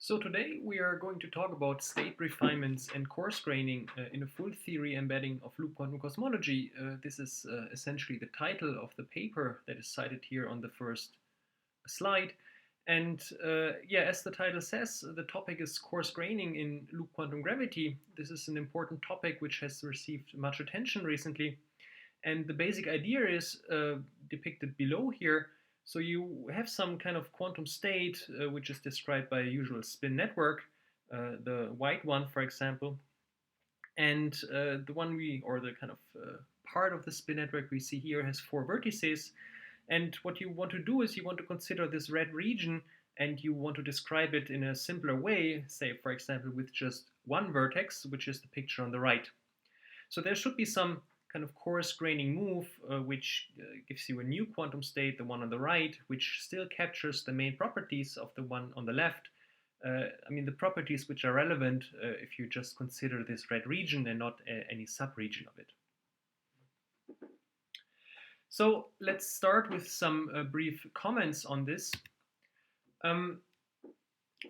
So today we are going to talk about state refinements and coarse graining in a full theory embedding of loop quantum cosmology. This is essentially the title of the paper that is cited here on the first slide. And yeah, as the title says, the topic is coarse graining in loop quantum gravity. This is an important topic which has received much attention recently. And the basic idea is depicted below here. So you have some kind of quantum state, which is described by a usual spin network, the white one, for example. And the one or the kind of part of the spin network we see here has four vertices. And what you want to do is you want to consider this red region and you want to describe it in a simpler way, say, for example, with just one vertex, which is the picture on the right. So there should be some kind of coarse graining move, which gives you a new quantum state, the one on the right, which still captures the main properties of the one on the left. I mean, the properties which are relevant if you just consider this red region and not any subregion of it. So let's start with some brief comments on this.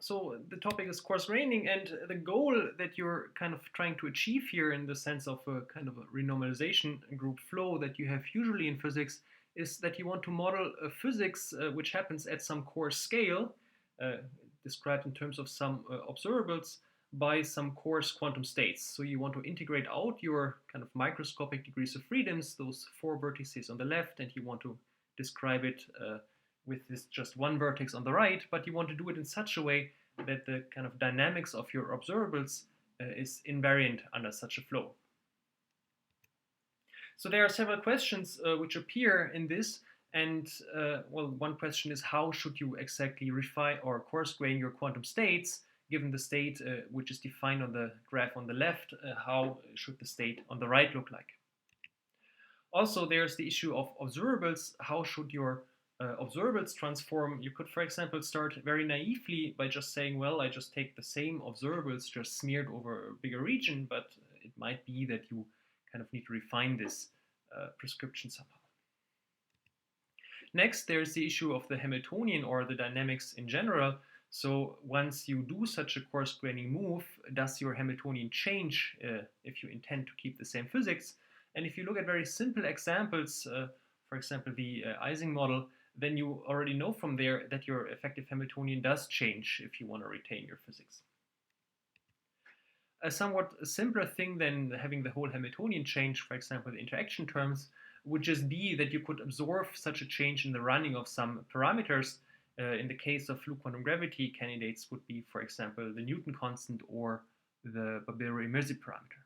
So the topic is coarse graining, and the goal that you're kind of trying to achieve here in the sense of a kind of a renormalization group flow that you have usually in physics is that you want to model a physics which happens at some coarse scale, described in terms of some observables, by some coarse quantum states. So you want to integrate out your kind of microscopic degrees of freedoms, those four vertices on the left, and you want to describe it with this just one vertex on the right, but you want to do it in such a way that the kind of dynamics of your observables is invariant under such a flow. So there are several questions which appear in this, and well, one question is how should you exactly refine or coarse grain your quantum states, given the state which is defined on the graph on the left, how should the state on the right look like? Also, there's the issue of observables. How should your observables transform? You could, for example, start very naively by just saying, well, I just take the same observables just smeared over a bigger region, but it might be that you kind of need to refine this prescription somehow. Next, there's the issue of the Hamiltonian or the dynamics in general. So once you do such a coarse graining move, does your Hamiltonian change if you intend to keep the same physics? And if you look at very simple examples, for example, the Ising model, then you already know from there that your effective Hamiltonian does change if you want to retain your physics. A somewhat simpler thing than having the whole Hamiltonian change, for example, the interaction terms, would just be that you could absorb such a change in the running of some parameters. In the case of loop quantum gravity, candidates would be, for example, the Newton constant or the Babero-Immirzi parameter.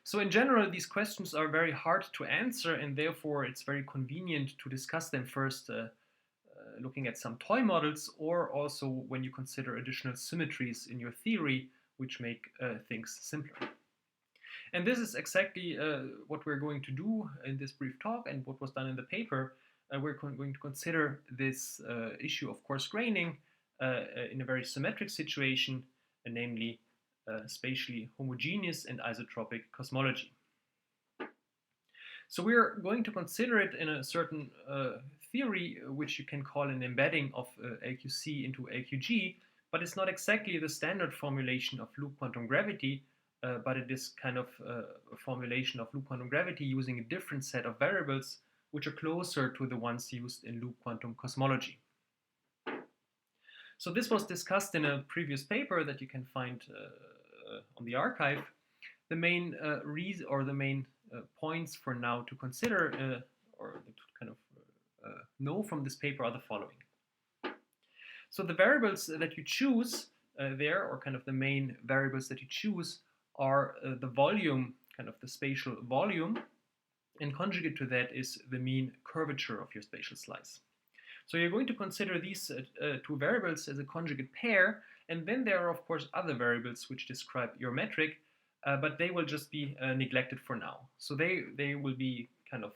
So in general, these questions are very hard to answer, and therefore it's very convenient to discuss them first looking at some toy models, or also when you consider additional symmetries in your theory, which make things simpler. And this is exactly what we're going to do in this brief talk and what was done in the paper. We're going to consider this issue of coarse graining in a very symmetric situation, namely spatially homogeneous and isotropic cosmology. So we're going to consider it in a certain theory, which you can call an embedding of LQC into LQG, but it's not exactly the standard formulation of loop quantum gravity, but it is kind of a formulation of loop quantum gravity using a different set of variables, which are closer to the ones used in loop quantum cosmology. So this was discussed in a previous paper that you can find on the archive. The main reason or the main points for now to consider or to kind of know from this paper are the following. So the variables that you choose there, or kind of the main variables that you choose, are the volume, kind of the spatial volume, and conjugate to that is the mean curvature of your spatial slice. So you're going to consider these two variables as a conjugate pair, and then there are of course other variables which describe your metric, but they will just be neglected for now. So they will be kind of,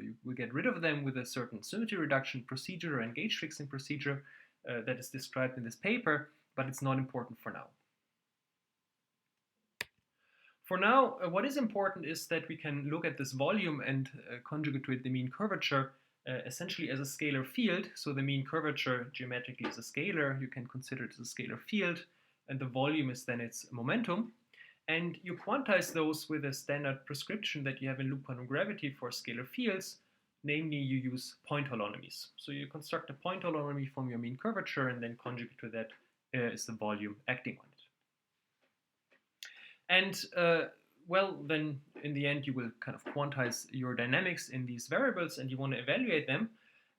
you will get rid of them with a certain symmetry reduction procedure and gauge fixing procedure that is described in this paper, but it's not important for now. For now, what is important is that we can look at this volume and conjugate to it the mean curvature essentially as a scalar field. So the mean curvature geometrically is a scalar. You can consider it as a scalar field, and the volume is then its momentum. And you quantize those with a standard prescription that you have in loop quantum gravity for scalar fields. Namely, you use point holonomies. So you construct a point holonomy from your mean curvature, and then conjugate to that is the volume acting on it. And well, then in the end, you will kind of quantize your dynamics in these variables, and you want to evaluate them.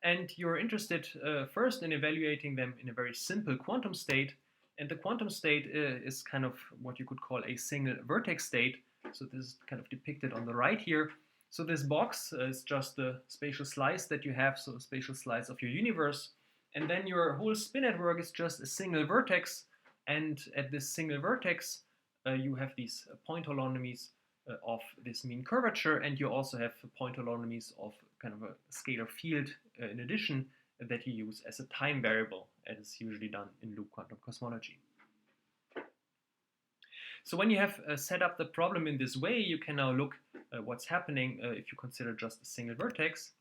And you're interested first in evaluating them in a very simple quantum state. And the quantum state is kind of what you could call a single vertex state. So this is kind of depicted on the right here. So this box is just the spatial slice that you have, so a spatial slice of your universe. And then your whole spin network is just a single vertex. And at this single vertex, you have these point holonomies of this mean curvature, and you also have point holonomies of kind of a scalar field in addition that you use as a time variable, as is usually done in loop quantum cosmology. So when you have set up the problem in this way, you can now look what's happening if you consider just a single vertex.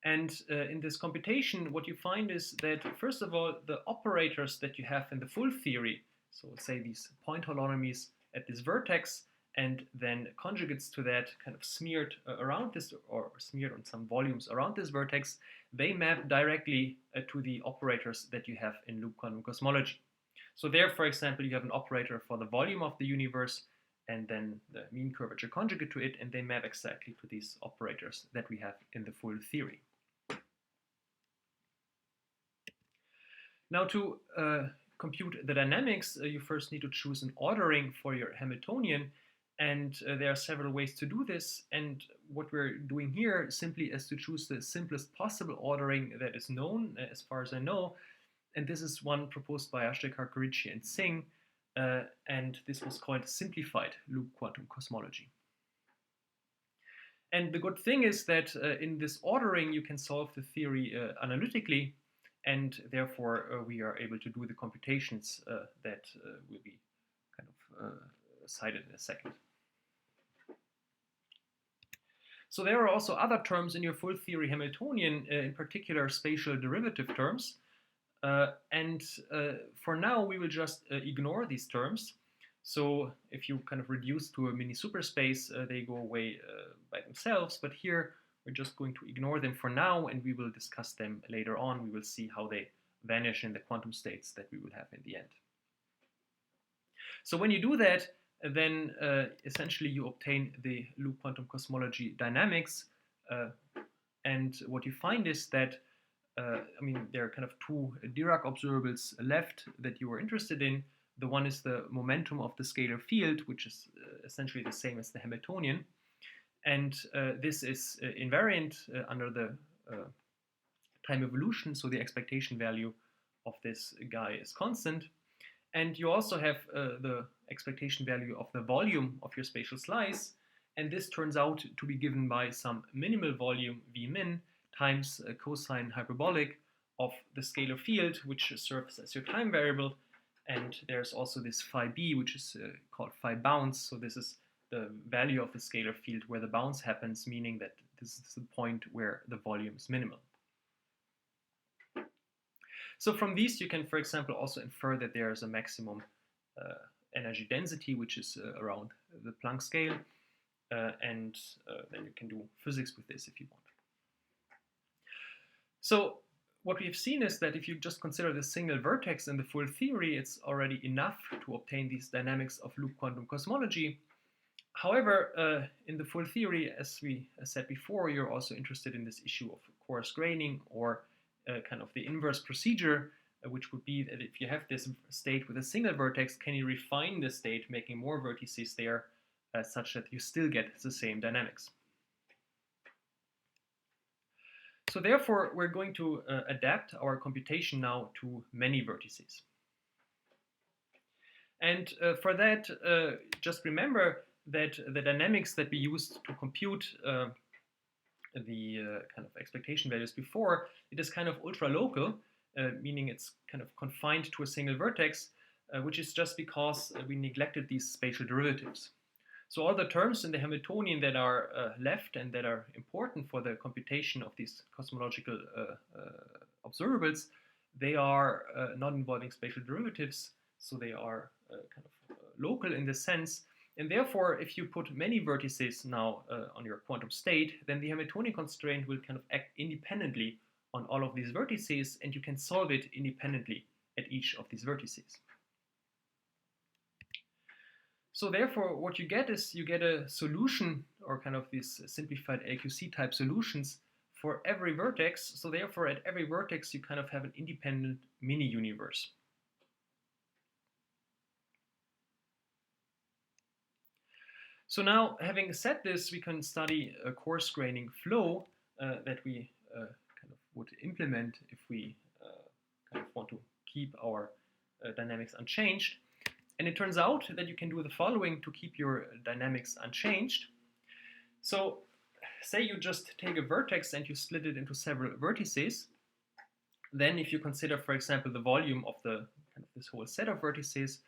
And in this computation, what you find is that, first of all, the operators that you have in the full theory, so say these point holonomies at this vertex, and then conjugates to that kind of smeared around this, or smeared on some volumes around this vertex, they map directly to the operators that you have in loop quantum cosmology. So there, for example, you have an operator for the volume of the universe, and then the mean curvature conjugate to it, and they map exactly to these operators that we have in the full theory. Now, to compute the dynamics, you first need to choose an ordering for your Hamiltonian, and there are several ways to do this. And what we're doing here simply is to choose the simplest possible ordering that is known, as far as I know. And this is one proposed by Ashtekar, Korichi, and Singh, and this was called simplified loop quantum cosmology. And the good thing is that in this ordering, you can solve the theory analytically, and therefore we are able to do the computations that will be kind of cited in a second. So there are also other terms in your full theory Hamiltonian, in particular spatial derivative terms. For now, we will just ignore these terms. So if you kind of reduce to a mini superspace, they go away by themselves. But here, we're just going to ignore them for now, and we will discuss them later on. We will see how they vanish in the quantum states that we will have in the end. So when you do that, then essentially you obtain the loop quantum cosmology dynamics. And what you find is that I mean, there are kind of two Dirac observables left that you are interested in. The one is the momentum of the scalar field, which is essentially the same as the Hamiltonian. And this is invariant under the time evolution, so the expectation value of this guy is constant. And you also have the expectation value of the volume of your spatial slice, and this turns out to be given by some minimal volume V min times cosine hyperbolic of the scalar field, which serves as your time variable. And there's also this phi b, which is called phi bounce. So this is the value of the scalar field where the bounce happens, meaning that this is the point where the volume is minimal. So from these, you can, for example, also infer that there is a maximum energy density, which is around the Planck scale. And then you can do physics with this if you want. So what we've seen is that if you just consider the single vertex in the full theory, it's already enough to obtain these dynamics of loop quantum cosmology. However, in the full theory, as we said before, you're also interested in this issue of coarse graining, or kind of the inverse procedure, which would be that if you have this state with a single vertex, can you refine the state, making more vertices there, such that you still get the same dynamics? So therefore, we're going to adapt our computation now to many vertices. And for that, just remember that the dynamics that we used to compute the kind of expectation values before, it is kind of ultra-local, meaning it's kind of confined to a single vertex, which is just because we neglected these spatial derivatives. So all the terms in the Hamiltonian that are left and that are important for the computation of these cosmological observables, they are not involving spatial derivatives, so they are kind of local in this sense. And therefore, if you put many vertices now on your quantum state, then the Hamiltonian constraint will kind of act independently on all of these vertices, and you can solve it independently at each of these vertices. So therefore, what you get is you get a solution, or kind of these simplified LQC type solutions for every vertex. So therefore, at every vertex, you kind of have an independent mini-universe. So now, having said this, we can study a coarse graining flow that we kind of would implement if we kind of want to keep our dynamics unchanged. And it turns out that you can do the following to keep your dynamics unchanged. So say you just take a vertex and you split it into several vertices. Then if you consider, for example, the volume of the kind of this whole set of vertices,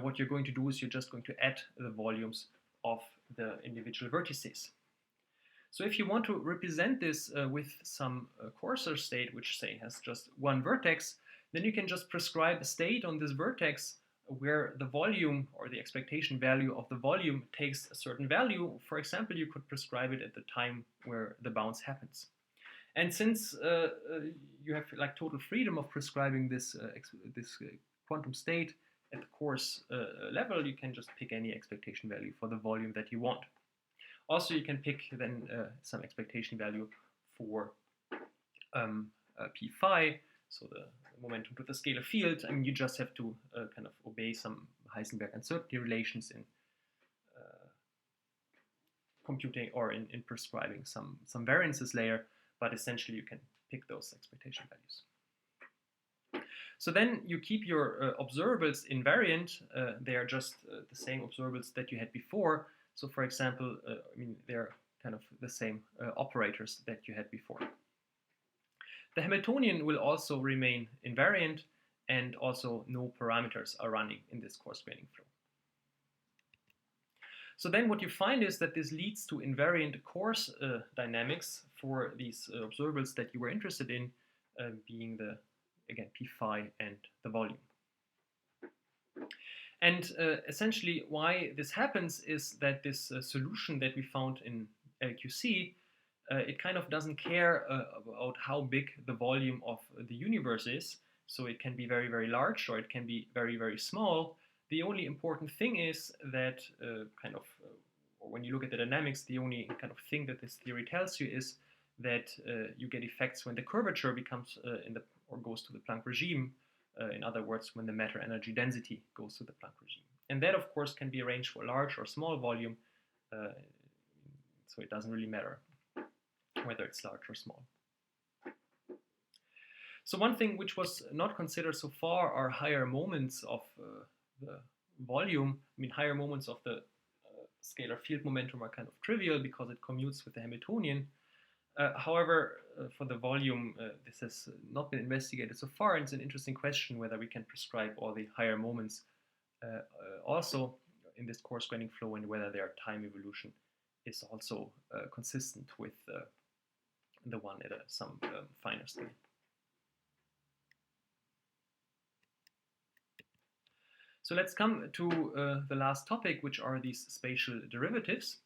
what you're going to do is you're just going to add the volumes of the individual vertices. So if you want to represent this with some coarser state, which say has just one vertex, then you can just prescribe a state on this vertex where the volume or the expectation value of the volume takes a certain value. For example, you could prescribe it at the time where the bounce happens. And since you have like total freedom of prescribing this quantum state at the coarse level, you can just pick any expectation value for the volume that you want. Also, you can pick then some expectation value for p phi, so the momentum to the scalar field. I mean, you just have to kind of obey some Heisenberg uncertainty relations in computing or in prescribing some variances layer, but essentially you can pick those expectation values. So then you keep your observables invariant. They are just the same observables that you had before. So for example, I mean, they're kind of the same operators that you had before. The Hamiltonian will also remain invariant, and also no parameters are running in this coarse graining flow. So then what you find is that this leads to invariant coarse dynamics for these observables that you were interested in, being the, again, p phi and the volume. And essentially why this happens is that this solution that we found in LQC, it kind of doesn't care about how big the volume of the universe is. So it can be very, very large, or it can be very, very small. The only important thing is that or when you look at the dynamics, the only kind of thing that this theory tells you is that you get effects when the curvature becomes or goes to the Planck regime. In other words, when the matter energy density goes to the Planck regime. And that, of course, can be arranged for large or small volume. So it doesn't really matter whether it's large or small. So one thing which was not considered so far are higher moments of the volume. I mean, higher moments of the scalar field momentum are kind of trivial because it commutes with the Hamiltonian. However, for the volume, this has not been investigated so far, and it's an interesting question whether we can prescribe all the higher moments also in this coarse graining flow, and whether their time evolution is also consistent with the one at some finer scale. So let's come to the last topic, which are these spatial derivatives.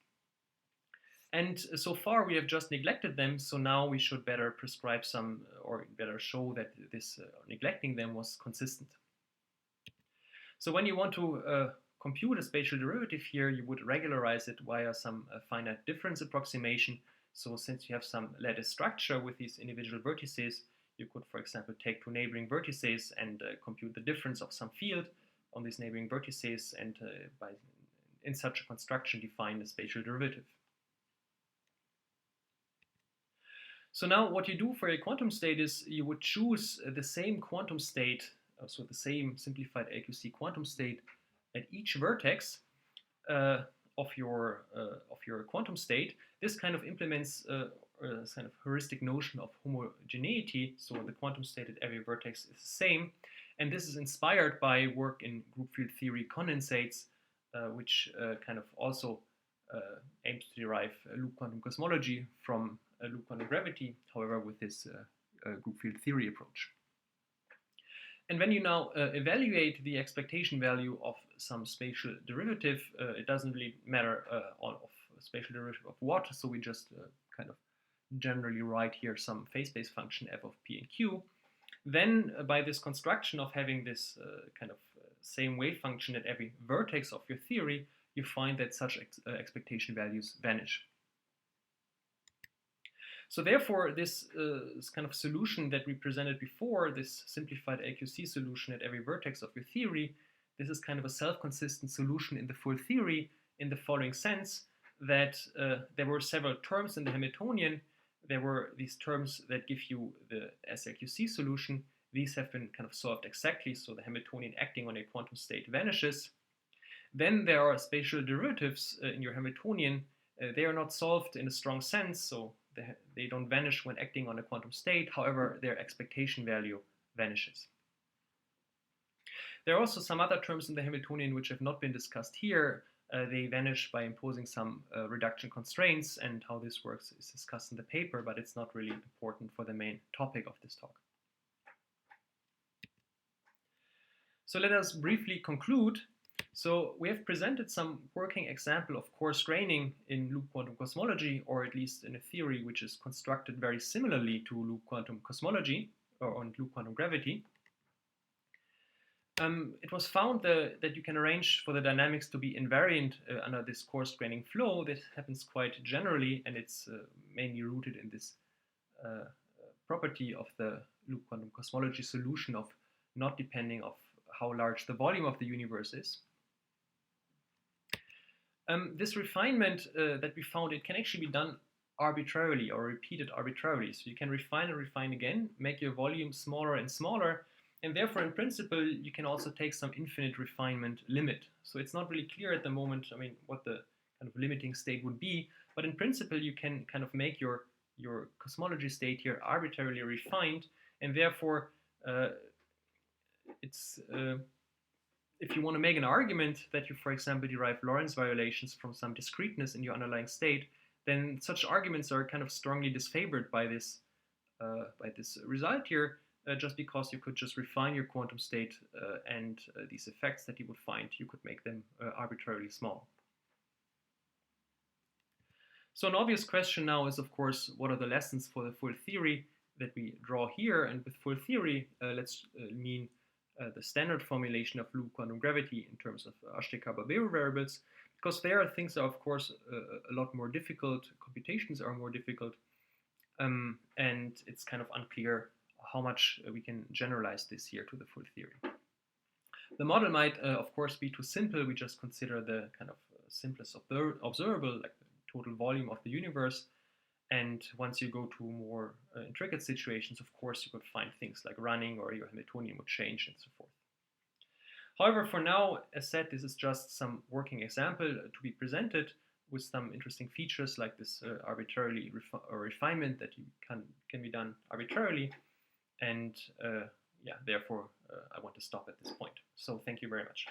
And so far we have just neglected them, so now we should better prescribe some, or better show that this neglecting them was consistent. So when you want to compute a spatial derivative here, you would regularize it via some finite difference approximation. So since you have some lattice structure with these individual vertices, you could, for example, take two neighboring vertices and compute the difference of some field on these neighboring vertices, and in such a construction define the spatial derivative. So now what you do for a quantum state is you would choose the same quantum state, so the same simplified LQC quantum state at each vertex of your quantum state. This kind of implements a kind of heuristic notion of homogeneity, so the quantum state at every vertex is the same. And this is inspired by work in group field theory condensates, which kind of also aims to derive loop quantum cosmology from loop quantum gravity, however, with this group field theory approach. And when you now evaluate the expectation value of some spatial derivative, it doesn't really matter of spatial derivative of what, so we just kind of generally write here some phase-space function f of p and q. Then by this construction of having this kind of same wave function at every vertex of your theory, you find that such expectation values vanish. So therefore, this kind of solution that we presented before, this simplified LQC solution at every vertex of your theory, this is kind of a self-consistent solution in the full theory in the following sense that there were several terms in the Hamiltonian. There were these terms that give you the SLQC solution. These have been kind of solved exactly, so the Hamiltonian acting on a quantum state vanishes. Then there are spatial derivatives in your Hamiltonian. They are not solved in a strong sense, so they don't vanish when acting on a quantum state. However, their expectation value vanishes. There are also some other terms in the Hamiltonian which have not been discussed here. They vanish by imposing some reduction constraints, and how this works is discussed in the paper, but it's not really important for the main topic of this talk. So let us briefly conclude. So we have presented some working example of coarse graining in loop quantum cosmology, or at least in a theory which is constructed very similarly to loop quantum cosmology or on loop quantum gravity. It was found that you can arrange for the dynamics to be invariant under this coarse graining flow. This happens quite generally, and it's mainly rooted in this property of the loop quantum cosmology solution of not depending on how large the volume of the universe is. This refinement that we found, it can actually be done arbitrarily or repeated arbitrarily. So you can refine and refine again, make your volume smaller and smaller, and therefore in principle you can also take some infinite refinement limit. So it's not really clear at the moment, I mean, what the kind of limiting state would be, but in principle you can kind of make your cosmology state here arbitrarily refined, and therefore if you want to make an argument that you, for example, derive Lorentz violations from some discreteness in your underlying state, then such arguments are kind of strongly disfavored by this result here, just because you could just refine your quantum state and these effects that you would find, you could make them arbitrarily small. So an obvious question now is, of course, what are the lessons for the full theory that we draw here? And with full theory, let's mean the standard formulation of loop quantum gravity in terms of Ashtekar-Barbero variables, because there things are, of course, a lot more difficult, computations are more difficult, and it's kind of unclear how much we can generalize this here to the full theory. The model might, of course, be too simple. We just consider the kind of simplest observable, like the total volume of the universe. And once you go to more intricate situations, of course, you could find things like running, or your Hamiltonian would change and so forth. However, for now, as said, this is just some working example to be presented with some interesting features like this arbitrarily refinement that you can be done arbitrarily. And yeah, therefore, I want to stop at this point. So thank you very much.